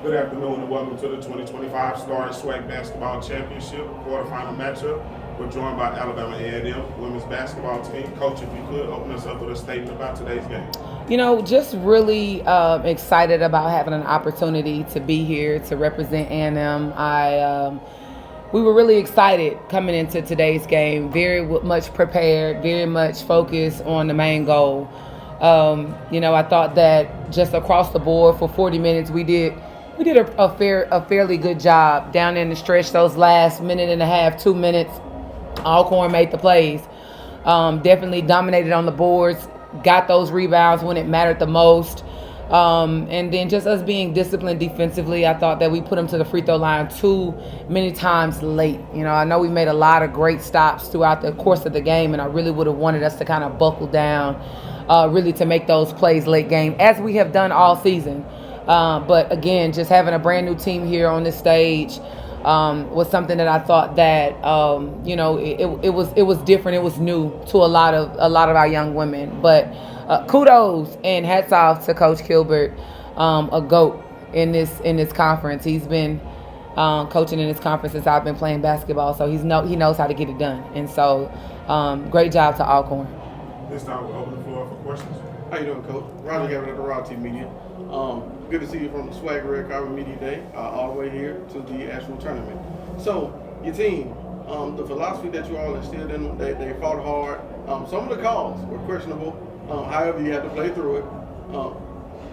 Good afternoon and welcome to the 2025 SWAC Basketball Championship quarterfinal matchup. We're joined by Alabama A&M women's basketball team. Coach, if you could open us up with a statement about today's game. Just really excited about having an opportunity to be here to represent A&M. We were really excited coming into today's game, very much prepared, very much focused on the main goal. I thought that just across the board for 40 minutes we did a fairly good job down in the stretch. Those last minute and a half, 2 minutes, Alcorn made the plays. Definitely dominated on the boards, got those rebounds when it mattered the most. And then just us being disciplined defensively, I thought that we put them to the free throw line too many times late. I know we made a lot of great stops throughout the course of the game, and I really would have wanted us to kind of buckle down, really to make those plays late game, as we have done all season. But again, just having a brand new team here on this stage was something that I thought that it was different. It was new to a lot of our young women. But kudos and hats off to Coach Kilbert, a GOAT in this conference. He's been coaching in this conference since I've been playing basketball, so he knows how to get it done. And so, great job to Alcorn. This time we'll open the floor for questions. How you doing, Coach? Roger Gavin at the Raw Team Media. Good to see you from the SWAC Red Carpet Media Day all the way here to the actual tournament. So, your team, the philosophy that you all instilled in them, they fought hard. Some of the calls were questionable. However, you had to play through it.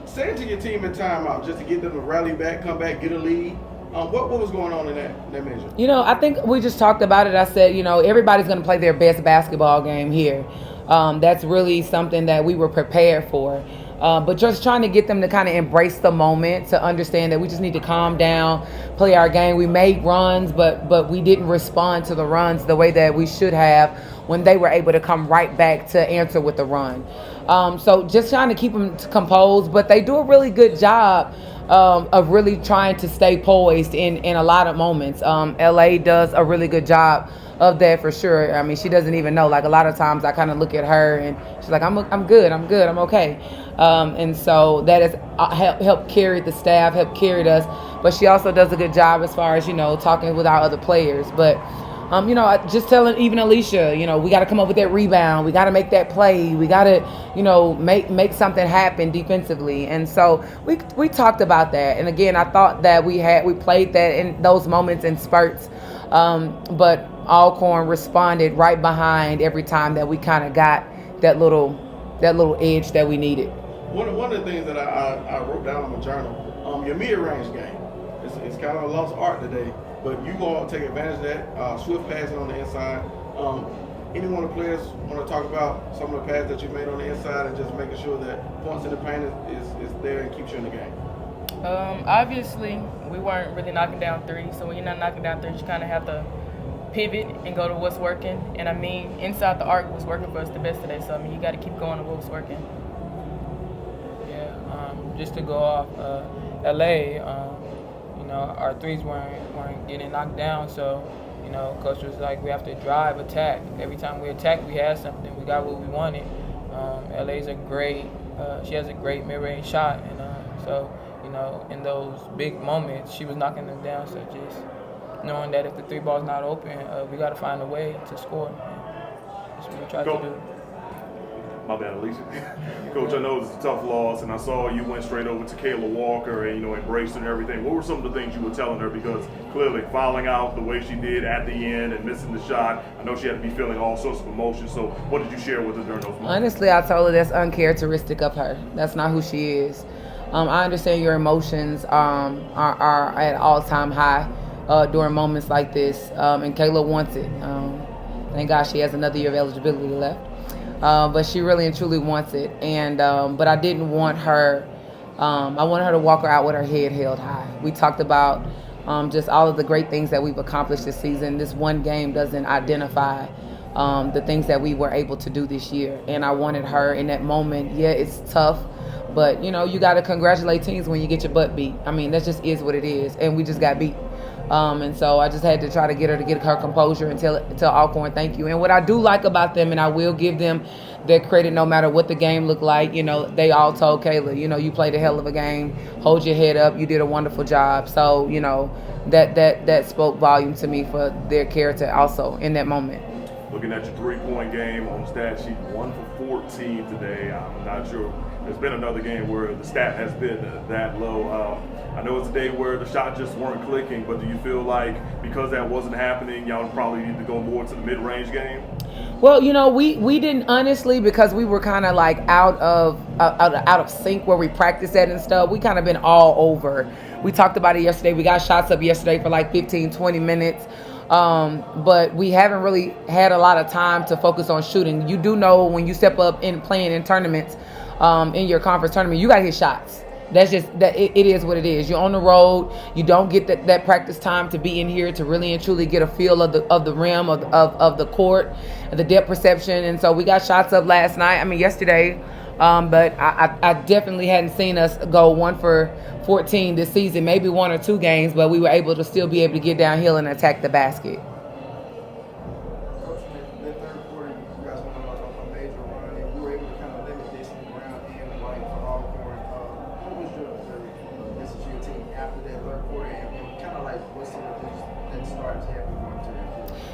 Say it to your team in timeout just to get them to rally back, come back, get a lead. What was going on in that measure? I think we just talked about it. I said, everybody's going to play their best basketball game here. That's really something that we were prepared for. But just trying to get them to kind of embrace the moment, to understand that we just need to calm down, play our game. We made runs, but we didn't respond to the runs the way that we should have when they were able to come right back to answer with the run. So just trying to keep them composed, but they do a really good job of really trying to stay poised in a lot of moments. LA does a really good job of that for sure. I mean, she doesn't even know. Like, a lot of times I kind of look at her and she's like, I'm good, I'm okay. And so that has helped carry the staff, helped carried us. But she also does a good job as far as, talking with our other players. But, just telling even Alicia, we got to come up with that rebound. We got to make that play. We got to, make something happen defensively. And so we talked about that. And again, I thought that we played that in those moments in spurts. But Alcorn responded right behind every time that we kind of got that little edge that we needed. One of the things that I wrote down in my journal, your mid-range game, it's kind of a lost art today, but you all take advantage of that, swift passing on the inside. Any one of the players want to talk about some of the passes that you made on the inside and just making sure that points in the paint is there and keeps you in the game? Obviously, we weren't really knocking down threes, so when you're not knocking down threes, you kind of have to pivot and go to what's working. And I mean, inside the arc was working for us the best today, so I mean, you got to keep going to what's working. Yeah, just to go off LA, our threes weren't getting knocked down, so coach was like, we have to drive, attack. Every time we attack, we had something. We got what we wanted. LA's she has a great mid-range shot, and so in those big moments, she was knocking them down. So just knowing that if the three ball's not open, we got to find a way to score. That's what we tried to do. My bad, Alicia. Coach, I know it's a tough loss, and I saw you went straight over to Kayla Walker and, embraced her and everything. What were some of the things you were telling her? Because clearly fouling out the way she did at the end and missing the shot, I know she had to be feeling all sorts of emotions. So what did you share with her during those moments? Honestly, I told her that's uncharacteristic of her. That's not who she is. I understand your emotions are at all-time high during moments like this, and Kayla wants it. Thank God she has another year of eligibility left. But she really and truly wants it. And but I didn't want her, I wanted her to walk her out with her head held high. We talked about just all of the great things that we've accomplished this season. This one game doesn't identify the things that we were able to do this year. And I wanted her in that moment. Yeah, it's tough, but you got to congratulate teams when you get your butt beat. I mean, that just is what it is. And we just got beat. And so I just had to try to get her to get her composure and tell Alcorn thank you. And what I do like about them, and I will give them their credit no matter what the game looked like, you know, they all told Kayla, you know, you played a hell of a game. Hold your head up. You did a wonderful job. So, you know, that spoke volume to me for their character also in that moment. Looking at your three-point game on the stat sheet, 1 for 14 today. I'm not sure. There's been another game where the stat has been that low. I know it's a day where the shots just weren't clicking, but do you feel like because that wasn't happening, y'all probably need to go more to the mid-range game? Well, you know, we didn't honestly, because we were kind of like out of sync where we practiced at and stuff. We kind of been all over. We talked about it yesterday. We got shots up yesterday for like 15, 20 minutes. But we haven't really had a lot of time to focus on shooting. You do know when you step up in playing in tournaments, in your conference tournament, you got to hit shots. That's just that it is what it is. You're on the road. You don't get that practice time to be in here to really and truly get a feel of the rim of the court, the depth perception. And so we got shots up last night. I mean yesterday, but I definitely hadn't seen us go 1 for 14 this season. Maybe 1 or 2 games, but we were able to still be able to get downhill and attack the basket.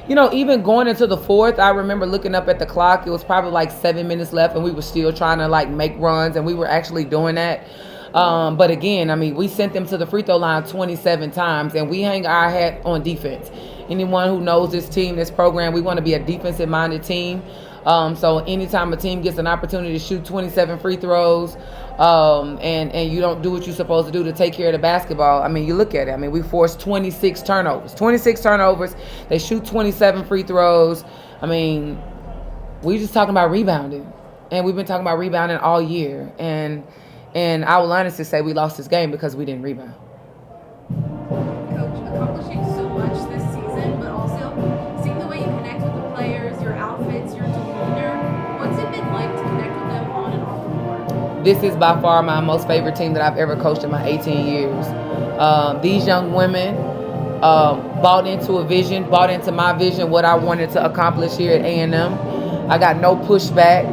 You know, even going into the fourth, I remember looking up at the clock. It was probably like 7 minutes left, and we were still trying to like make runs, and we were actually doing that. But again, I mean, we sent them to the free throw line 27 times, and we hang our hat on defense. Anyone who knows this team, this program, we want to be a defensive-minded team. So anytime a team gets an opportunity to shoot 27 free throws, and you don't do what you're supposed to do to take care of the basketball, I mean, you look at it. I mean, we forced 26 turnovers. 26 turnovers. They shoot 27 free throws. I mean, we just talking about rebounding. And we've been talking about rebounding all year. And I will honestly say we lost this game because we didn't rebound. Coach, accomplishing so much this season, but also seeing the way you connect with the players, your outfits, your demeanor, what's it been like to connect with them on and off the court? This is by far my most favorite team that I've ever coached in my 18 years. These young women bought into a vision, bought into my vision, what I wanted to accomplish here at A&M. I got no pushback.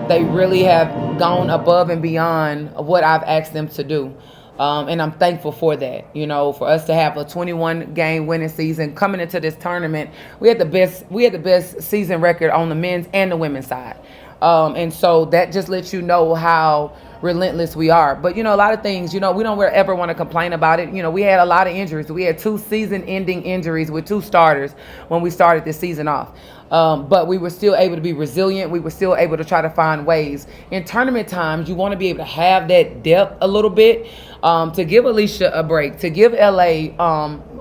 They really have gone above and beyond what I've asked them to do. And I'm thankful for that. You know, for us to have a 21-game winning season coming into this tournament, we had the best season record on the men's and the women's side. And so that just lets you know how relentless we are. But, you know, a lot of things, you know, we don't ever want to complain about it. You know, we had a lot of injuries. We had 2 season-ending injuries with 2 starters when we started this season off. But we were still able to be resilient. We were still able to try to find ways. In tournament times, you want to be able to have that depth a little bit, to give Alicia a break, to give LA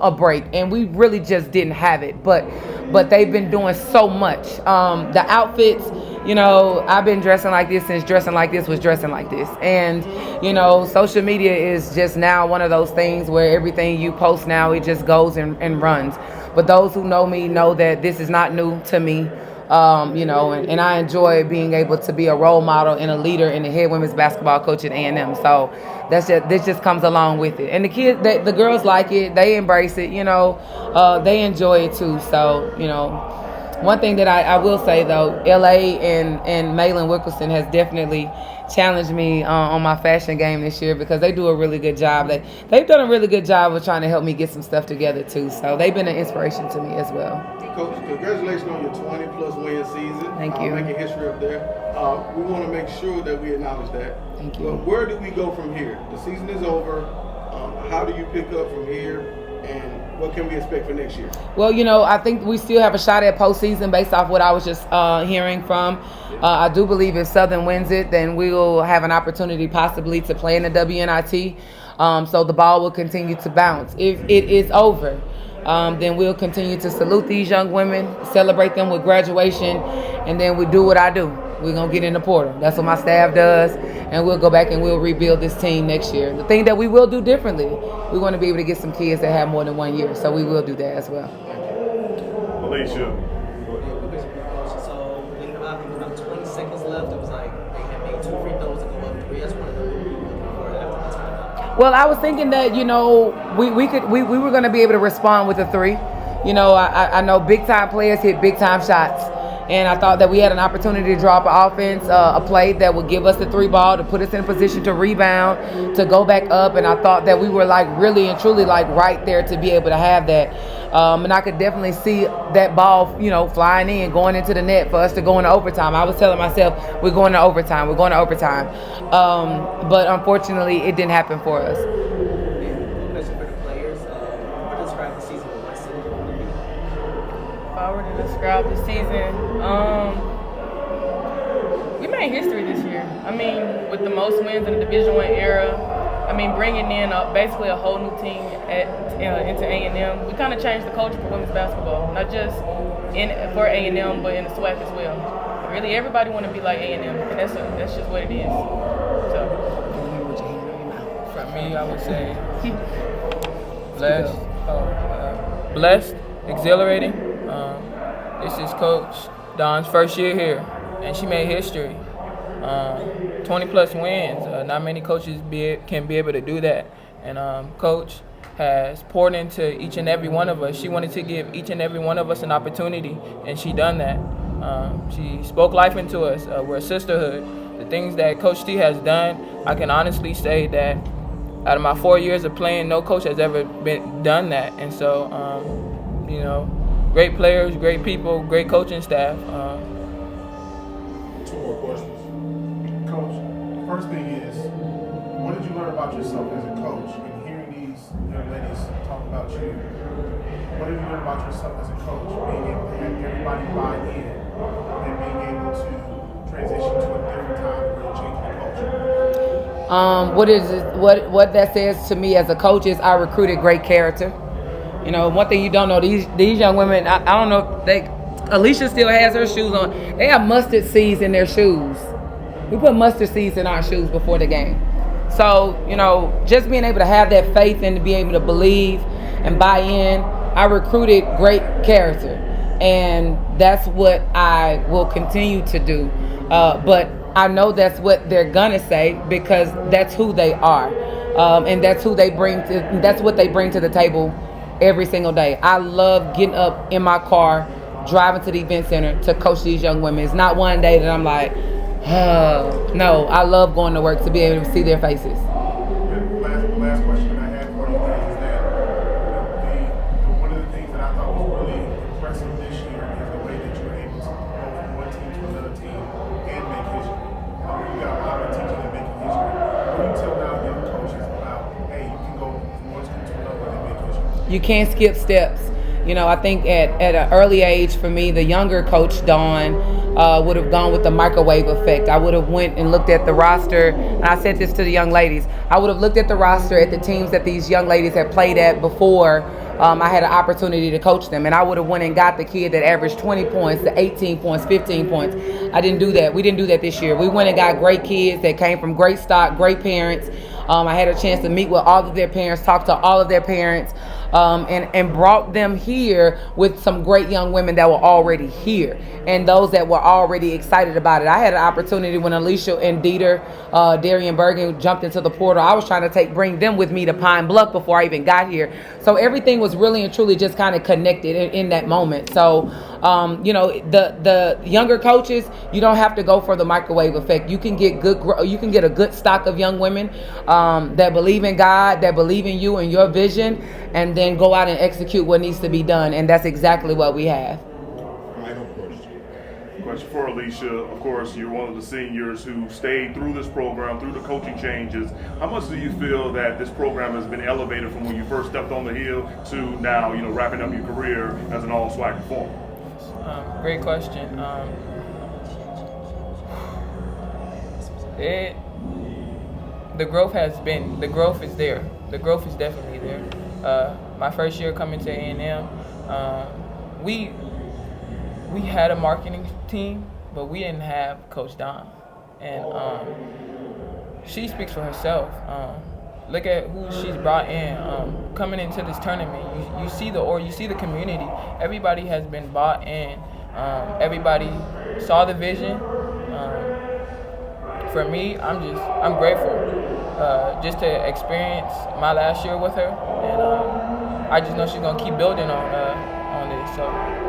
a break. And we really just didn't have it. But they've been doing so much. The outfits, you know, I've been dressing like this since dressing like this was dressing like this. And, you know, social media is just now one of those things where everything you post now, it just goes and runs. But those who know me know that this is not new to me, you know, and I enjoy being able to be a role model and a leader and the head women's basketball coach at A&M. So this just comes along with it. And the kids, the girls like it. They embrace it, you know. They enjoy it too. So, you know, one thing that I will say, though, LA and Malin Wickelson has definitely challenged me on my fashion game this year because they do a really good job. They've done a really good job of trying to help me get some stuff together, too. So they've been an inspiration to me as well. Coach, congratulations on your 20-plus win season. Thank you. Making history up there. We want to make sure that we acknowledge that. Thank you. But where do we go from here? The season is over. How do you pick up from here? And what can we expect for next year? Well, you know, I think we still have a shot at postseason based off what I was just hearing from. I do believe if Southern wins it, then we will have an opportunity possibly to play in the WNIT. So the ball will continue to bounce. If it is over, then we'll continue to salute these young women, celebrate them with graduation, and then we do what I do. We're going to get in the portal. That's what my staff does, and we'll go back and we'll rebuild this team next year. The thing that we will do differently, we want to be able to get some kids that have more than 1 year, so we will do that as well. Alicia. So, with about 20 seconds left, it was like they had made 2 free throws and go up 3. That's one of the for after the timeout. Well, I was thinking that, we were going to be able to respond with a three. I know big time players hit big time shots. And I thought that we had an opportunity to draw up an offense, a play that would give us the three ball, to put us in a position to rebound, to go back up. And I thought that we were really and truly right there to be able to have that. And I could definitely see that ball, flying in, going into the net for us to go into overtime. I was telling myself, we're going to overtime. But unfortunately, it didn't happen for us. Question for the players. What describe the season with my city? If I were to describe the season, we made history this year. I mean, with the most wins in the Division I era. I mean, bringing in basically a whole new team into A&M. We kind of changed the culture for women's basketball, not just for A&M, but in the SWAC as well. Really, everybody want to be like A&M, and that's just what it is. So, for me, I would say blessed, exhilarating. This is Coach Dawn's first year here, and she made history. 20-plus wins. Not many coaches can be able to do that. And Coach has poured into each and every one of us. She wanted to give each and every one of us an opportunity, and she done that. She spoke life into us. We're a sisterhood. The things that Coach T has done, I can honestly say that out of my 4 years of playing, no coach has ever done that. And so, great players, great people, great coaching staff. Two more questions. Coach, first thing is, what did you learn about yourself as a coach? And hearing these young ladies talk about you, what did you learn about yourself as a coach? Being able to have everybody buy in and being able to transition to a different time where you're changing the culture. What that says to me as a coach is I recruited great character. One thing you don't know, these young women, I don't know if Alicia still has her shoes on. They have mustard seeds in their shoes. We put mustard seeds in our shoes before the game. So, just being able to have that faith and to be able to believe and buy in, I recruited great character. And that's what I will continue to do. But I know that's what they're going to say because that's who they are. And that's what they bring to the table every single day. I love getting up in my car, driving to the event center to coach these young women. It's not one day that I'm like, no, I love going to work to be able to see their faces. The last question that I had for you guys is that one of the things that I thought was really impressive this year is the way that you were able to go from one team to another team and make history. You got a lot of teaching and making history. What do you tell now young coaches about, hey, you can go from one team to another and make history? You can't skip steps. I think at an early age for me, the younger coach, Dawn, would have gone with the microwave effect. I would have went and looked at the roster, and I said this to the young ladies. I would have looked at the roster at the teams that these young ladies had played at before I had an opportunity to coach them, and I would have went and got the kid that averaged 20 points, to 18 points, 15 points. I didn't do that. We didn't do that this year. We went and got great kids that came from great stock, great parents. I had a chance to meet with all of their parents, talk to all of their parents, and brought them here with some great young women that were already here and those that were already excited about it. I had an opportunity when Alicia and Darian Bergen jumped into the portal. I was trying to bring them with me to Pine Bluff before I even got here. So everything was really and truly just kind of connected in that moment. So, the younger coaches, you don't have to go for the microwave effect. You can get a good stock of young women that believe in God, that believe in you and your vision, and then go out and execute what needs to be done. And that's exactly what we have. Question for Alicia. Of course, you're one of the seniors who stayed through this program, through the coaching changes. How much do you feel that this program has been elevated from when you first stepped on the hill to now, wrapping up your career as an all-SWAC performer? Great question. The growth is there. The growth is definitely there. My first year coming to A&M, we had a marketing team, but we didn't have Coach Dawn. And she speaks for herself. Look at who she's brought in. Coming into this tournament, you see the community. Everybody has been bought in. Everybody saw the vision. For me, I'm grateful. just to experience my last year with her, and I just know she's gonna keep building on this. So.